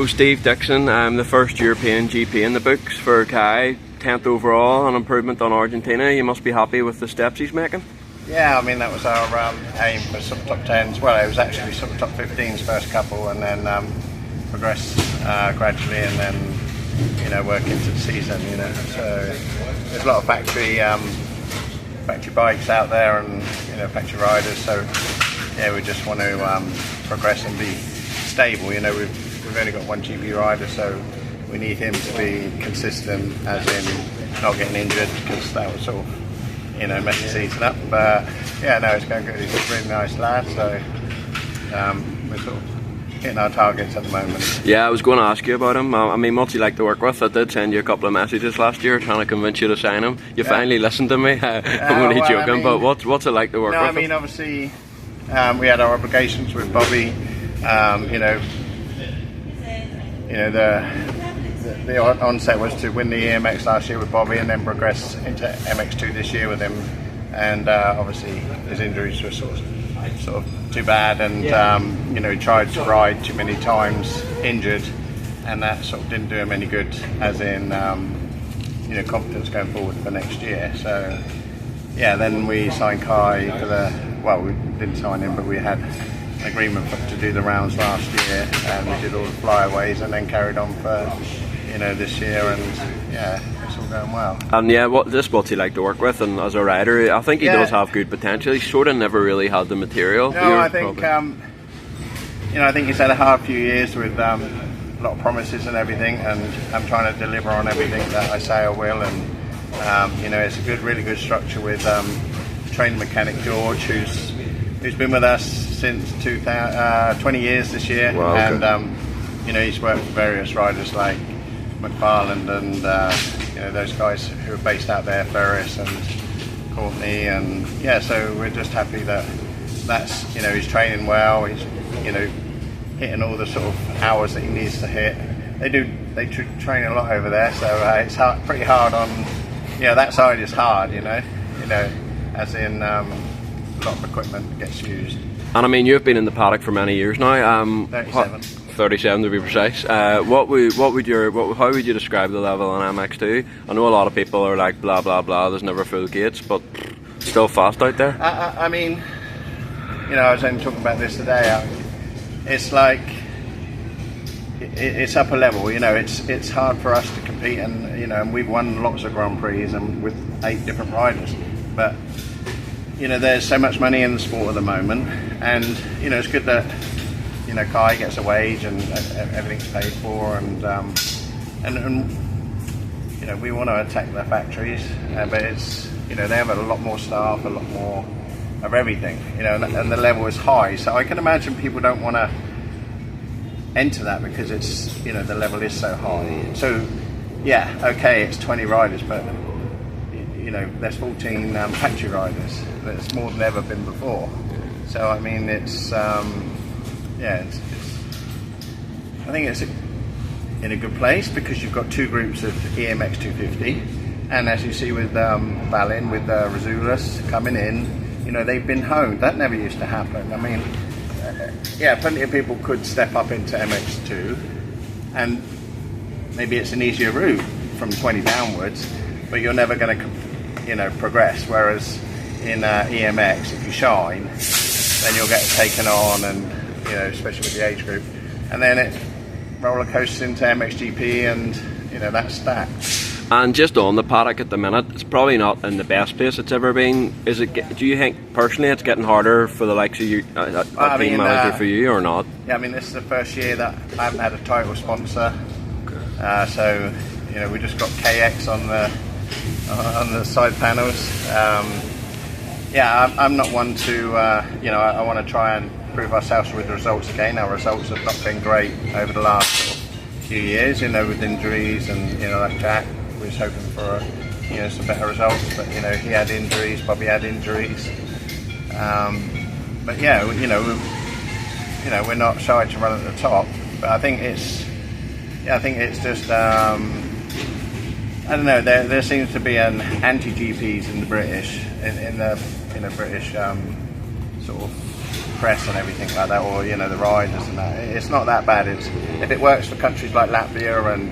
So Steve Dixon, the first European GP in the books for Kai, 10th overall, an improvement on Argentina. You must be happy with the steps he's making? Yeah, I mean that was our aim for sort of top 10s. Well, it was actually sort of top 15s first couple, and then progress gradually, and then work into the season. So there's a lot of factory bikes out there, and factory riders. So yeah, we just want to progress and be stable. We've only got one GP rider, so we need him to be consistent, as in not getting injured, because that was sort of mess the season up. But yeah, no, it's going good. He's a really nice lad, so we're sort of hitting our targets at the moment. Yeah, I was going to ask you about him. I mean, what's he like to work with? I did send you a couple of messages last year trying to convince you to sign him. You finally listened to me. I'm only joking, but what's it like to work with him? I mean, obviously we had our obligations with Bobby. The onset was to win the EMX last year with Bobby and then progress into MX2 this year with him, and obviously his injuries were sort of too bad, and he tried to ride too many times injured, and that sort of didn't do him any good, as in confidence going forward for next year. So yeah, then we signed Kai for we didn't sign him, but we had an agreement to do the rounds last year, and we did all the flyaways, and then carried on for this year, and yeah, it's all going well. And yeah, what's he like to work with, and as a rider, I think he does have good potential. He sort of never really had the material. No, I think I think he's had a hard few years with a lot of promises and everything, and I'm trying to deliver on everything that I say I will, and it's a really good structure with trained mechanic George, who's been with us since 20 years this year. Wow, okay. And he's worked with various riders like McFarland and those guys who are based out there, Ferris and Courtney, and yeah, so we're just happy that's he's training well, he's hitting all the sort of hours that he needs to hit. They train a lot over there, so it's pretty hard on that side is hard, as in a lot of equipment gets used. And I mean, you've been in the paddock for many years now. 37 to be precise. How would you describe the level on MX2? I know a lot of people are like blah blah blah, there's never full gates, but still fast out there. I mean, I was only talking about this today. It's like it's upper level. It's hard for us to compete, and we've won lots of Grand Prix and with 8 different riders, but there's so much money in the sport at the moment, and it's good that Kai gets a wage and everything's paid for, and we want to attack the factories, but it's they have a lot more staff, a lot more of everything, and the level is high. So I can imagine people don't want to enter that because it's the level is so high. So yeah, okay, it's 20 riders, but there's 14 factory riders. That's more than ever been before. So I mean, it's I think it's in a good place because you've got 2 groups of EMX 250, and as you see with Balin, with Razulas coming in, they've been honed. That never used to happen. I mean, plenty of people could step up into MX2, and maybe it's an easier route from 20 downwards, but you're never going to progress. Whereas in EMX, if you shine, then you'll get taken on, and especially with the age group, and then it roller coasters into MXGP, and that's stacked. And just on the paddock at the minute, it's probably not in the best place it's ever been. Do you think personally it's getting harder for the likes of you, team manager for you, or not? Yeah, I mean, this is the first year that I haven't had a title sponsor. Okay. So we just got KX on the side panels. I'm not one to I want to try and prove ourselves with the results again. Our results have not been great over the last few years, with injuries, and like Jack was hoping for some better results, but he had injuries, Bobby had injuries, but yeah, we're not shy to run at the top, but I think it's just I don't know, there seems to be an anti-GPs in the British, in the British sort of press and everything like that, or you know, the riders and that. It's not that bad. If it works for countries like Latvia and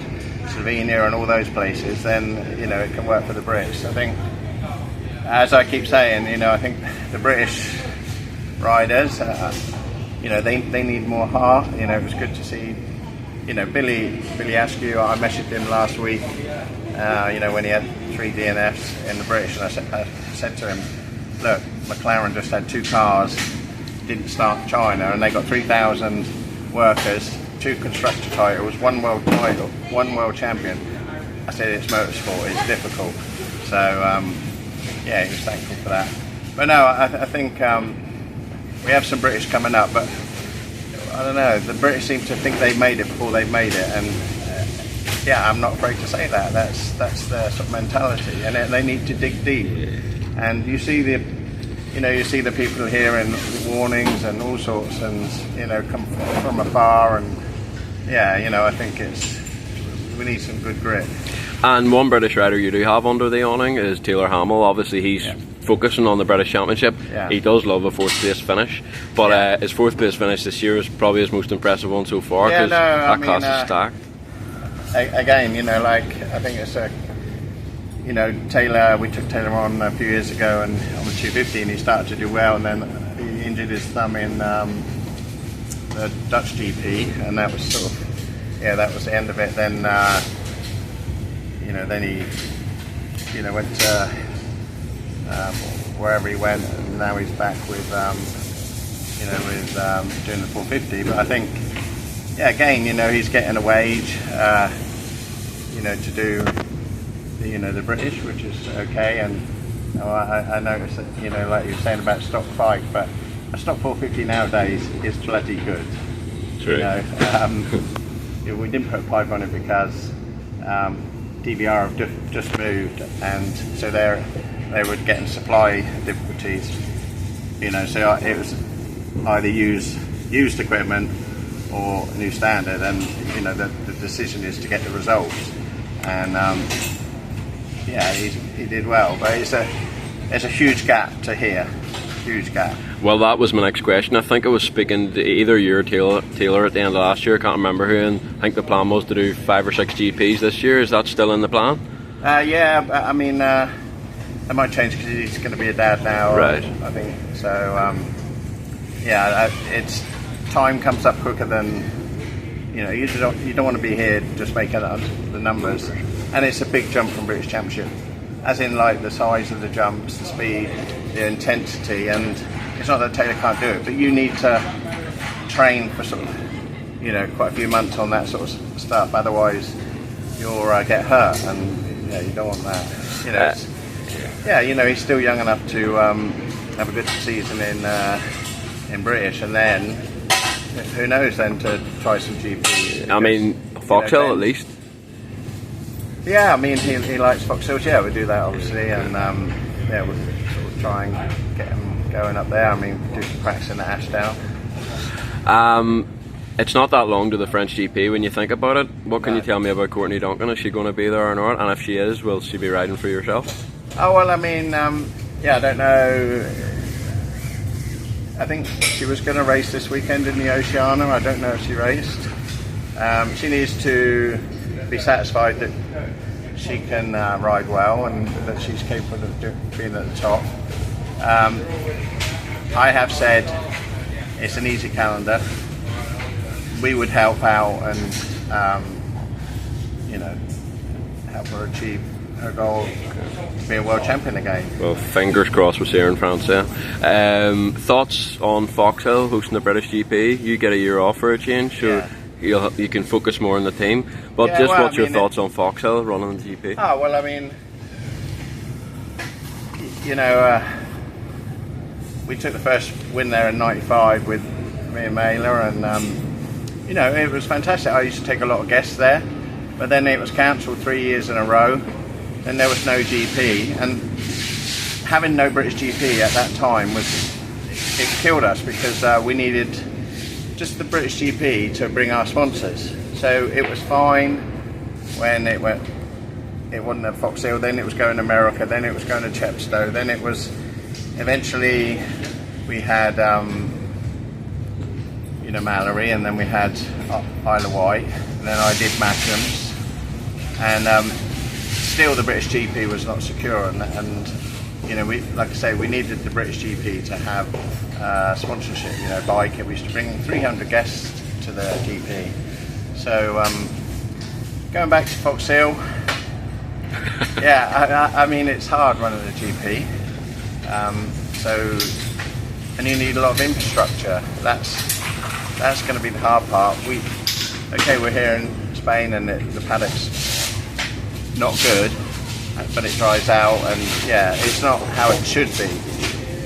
Slovenia and all those places, then you know it can work for the Brits. I think, as I keep saying, you know, I think the British riders, you know, they need more heart. You know, it was good to see, you know, Billy Askew. I messaged him last week, you know, when he had 3 DNFs in the British, and I said to him, look, McLaren just had 2 cars, didn't start China, and they got 3,000 workers, 2 constructor titles, 1 world title, 1 world champion. I said, it's motorsport, it's difficult. So, yeah, he was thankful for that. But no, I think we have some British coming up, but I don't know, the British seem to think they've made it before they've made it, and yeah, I'm not afraid to say that. That's their sort of mentality, and they need to dig deep. And you see the people hearing warnings and all sorts, and you know, come from afar, and yeah, you know, I think we need some good grit. And one British rider you do have under the awning is Taylor Hamill. Obviously, he's focusing on the British Championship. Yeah. He does love a 4th place finish, but his 4th place finish this year is probably his most impressive one so far, because that class is stacked. Again, you know, like I think it's you know, Taylor, we took Taylor on a few years ago and on the 250, and he started to do well, and then he injured his thumb in the Dutch GP, and that was sort of, yeah, that was the end of it. Then you know, then he, you know, went to wherever he went, and now he's back with you know, with doing the 450. But I think, yeah, again, you know, he's getting a wage, you know, to do, you know, the British, which is okay. And you know, I noticed that, you know, like you were saying about stock 5, but a stock 450 nowadays is bloody good. True. You know, we didn't put 5 on it because DVR have just moved, and so they were getting supply difficulties. You know, so it was either used equipment or new standard, and you know, the decision is to get the results. And yeah, he did well, but there's a huge gap to here, huge gap. Well, that was my next question. I think I was speaking to either you or Taylor at the end of last year, I can't remember who, and I think the plan was to do 5 or 6 GPs this year. Is that still in the plan? Yeah, I mean, that might change because he's going to be a dad now, right? I think so. Yeah, it's time comes up quicker than, you know. You don't want to be here just making the numbers, and it's a big jump from British Championship, as in like the size of the jumps, the speed, the intensity, and it's not that Taylor can't do it, but you need to train for sort of, you know, quite a few months on that sort of stuff. Otherwise, you'll get hurt, and yeah, you don't want that. You know, yeah, you know, he's still young enough to have a good season in British, and then who knows, then to try some GP. I mean, Foxhill, you know, at least. Yeah, I mean, he likes Foxhill. Yeah, we do that obviously, and yeah, we'll sort of try and get him going up there. I mean, do some practicing at Ashdown. It's not that long to the French GP when you think about it. What can you tell me about Courtney Duncan? Is she going to be there or not? And if she is, will she be riding for yourself? Oh, well, I mean, yeah, I don't know. I think she was going to race this weekend in the Oceania. I don't know if she raced. She needs to be satisfied that she can ride well and that she's capable of being at the top. I have said it's an easy calendar. We would help out and you know, help her achieve her goal to be a world champion again. Well, fingers crossed we'll see her in France. Yeah. Thoughts on Foxhill hosting the British GP? You get a year off for a change, so you can focus more on the team. But yeah, what's your thoughts on Foxhill running the GP? Oh, well, I mean, you know, we took the first win there in '95 with me and Mailer, and you know, it was fantastic. I used to take a lot of guests there, but then it was cancelled 3 years in a row. Then there was no GP, and having no British GP at that time it killed us, because we needed just the British GP to bring our sponsors. So it was fine when it wasn't at Foxhill, then it was going to America, then it was going to Chepstow, then it was eventually we had you know, Mallory, and then we had Isle of Wight, and then I did Matchams, and still the British GP was not secure, and you know, we, like I say, we needed the British GP to have sponsorship, you know, bike. We used to bring 300 guests to the GP. So going back to Foxhill, yeah, I mean, it's hard running a GP. And you need a lot of infrastructure. That's going to be the hard part. We're here in Spain, and the paddock's not good, but it dries out, and yeah, it's not how it should be.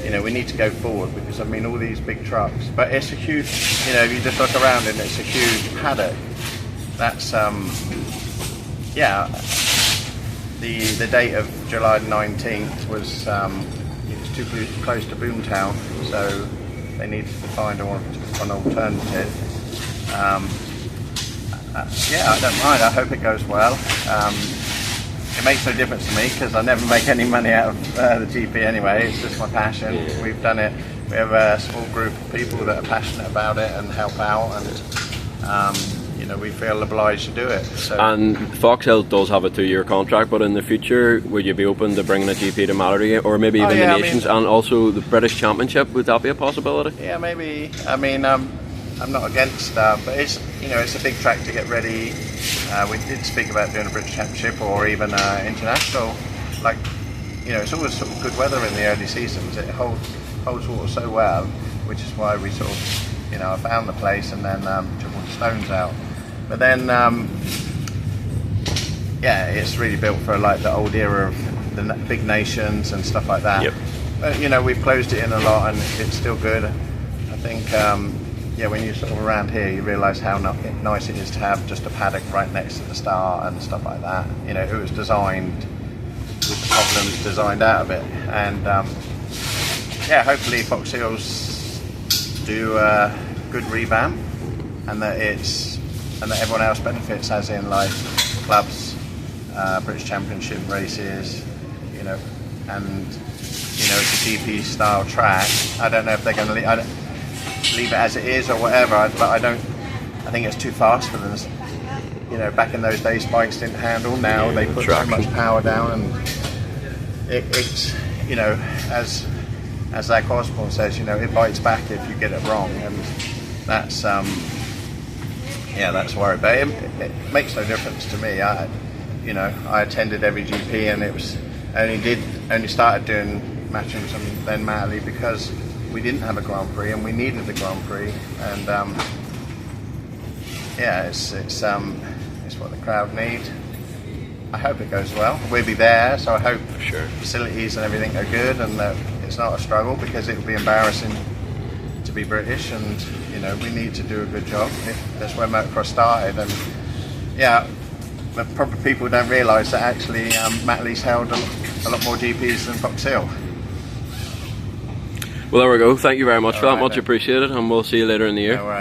You know, we need to go forward, because I mean, all these big trucks, but it's a huge, you know, if you just look around and it's a huge paddock. That's the date of July 19th was it was too close to Boomtown, so they needed to find an alternative. Yeah, I don't mind. I hope it goes well. It makes no difference to me, because I never make any money out of the GP anyway. It's just my passion. Yeah. We've done it. We have a small group of people that are passionate about it and help out, and you know, we feel obliged to do it. So. And Foxhill does have a 2-year contract, but in the future, would you be open to bringing a GP to Mallory, or maybe even the Nations, and also the British Championship? Would that be a possibility? Yeah, maybe. I mean, I'm not against that, but it's, you know, it's a big track to get ready. We did speak about doing a British Championship or even international. Like, you know, it's always sort of good weather in the early seasons. It holds water so well, which is why we sort of, you know, I found the place and then took all the stones out. But then, yeah, it's really built for like the old era of the big nations and stuff like that. Yep. But you know, we've closed it in a lot, and it's still good. I think, yeah, when you're sort of around here, you realise how nice it is to have just a paddock right next to the start and stuff like that. You know, it was designed with the problems designed out of it, and yeah, hopefully Foxhills do a good revamp, and that everyone else benefits, as in like clubs, British Championship races, you know, and you know, it's a GP style track. I don't know if they're going to leave it as it is or whatever, but I think it's too fast for them. You know, back in those days, bikes didn't handle. Now they put so much power down, and it's, you know, as Zach Osborne says, you know, it bites back if you get it wrong, and that's yeah, that's worried. But it makes no difference to me. You know, I attended every GP, and it was only started doing Matchams and then Manly because we didn't have a Grand Prix and we needed the Grand Prix, and yeah, it's what the crowd need. I hope it goes well. We'll be there, so I hope facilities and everything are good, and that it's not a struggle, because it would be embarrassing to be British, and you know, we need to do a good job. That's where motocross started, and yeah, but probably people don't realise that actually Matley's held a lot more GPs than Foxhill. Well, there we go. Thank you very much for that. Much appreciated, and we'll see you later in the year.